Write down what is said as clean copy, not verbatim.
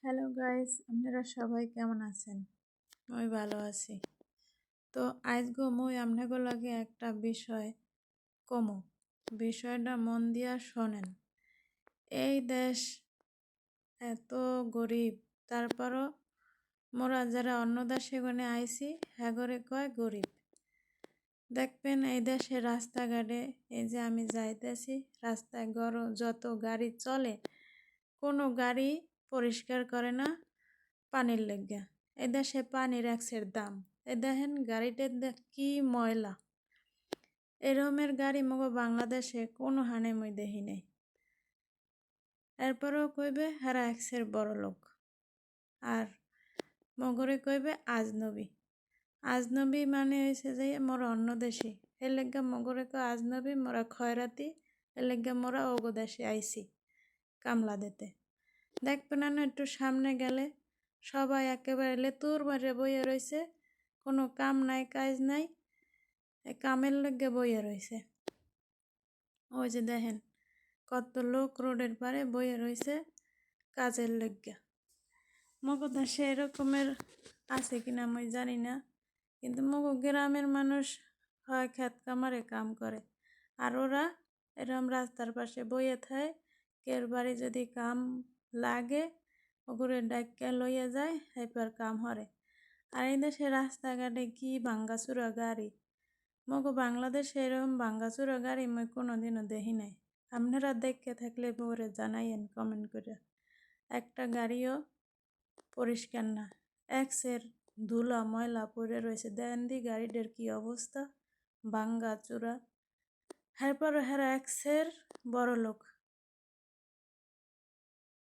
Hello guys, আপনারা সবাই কেমন আছেন? আমি ভালো আছি। তো আজগো মুই আপনাকে লাগে একটা বিষয় কমো। বিষয়টা মন দিয়া শোনেন। এই দেশ এত গরিব, তারপরও মোরা যারা অন্য দেশে গনে আইছি হ্যাগরে কয় গরিব। দেখবেন এই দেশে রাস্তাঘাটে এই যে আমি যাইতেছি রাস্তায় যত গাড়ি চলে কোনো গাড়ি পরিষ্কার করে না পানির লেগে। এই দেশে পানির একসের দাম। এই দেখেন গাড়িটার কি ময়লা। এরকমের গাড়ি মগো বাংলাদেশে কোনো হানে মই দেখি নাই। এরপরেও কইবে হারা একসের বড় লোক। আর মগরে কইবে আজনবী। আজনবী মানে হয়েছে যে মোরা অন্য দেশি। এর লেগে মগরে কয় আজনবী, মোরা খয়রাতি। এর লেগে মোরা ওগো দেশে আইছি কামলা দিতে। দেখবেন না একটু সামনে গেলে সবাই একেবারে লেতুর মারে বইয়ে রয়েছে, কোনো কাম নাই কাজ নাই, কামের লেগে বইয়ে রয়েছে। ওই যে দেখেন কত লোক রোডের পারে বইয়ে রয়েছে কাজের লেগে। মগো দেশে এরকমের আছে কিনা আমি জানি না, কিন্তু মগো গ্রামের মানুষ হয় খেত কামারে কাম করে, আর ওরা এরকম রাস্তার পাশে বইয়ে থাকে। কের বাড়ি যদি কাম লাগে ওগুলো ডাক্কা লইয়া যায়, এরপর কাম হরে। আর এই দেশে রাস্তাঘাটে কি ভাঙ্গাচুরা গাড়ি। মগো বাংলাদেশে এরকম ভাঙ্গাচুরা গাড়ি মই কোনোদিনও দেখি নাই। আপনারা দেখে থাকলে পরে জানাইয়েন কমেন্ট করে। একটা গাড়িও পরিষ্কার না, একসের ধুলা ময়লা পড়ে রয়েছে। দেন দি গাড়িটার কি অবস্থা, ভাঙ্গা চূড়া। এরপর হেরা একসের বড় লোক।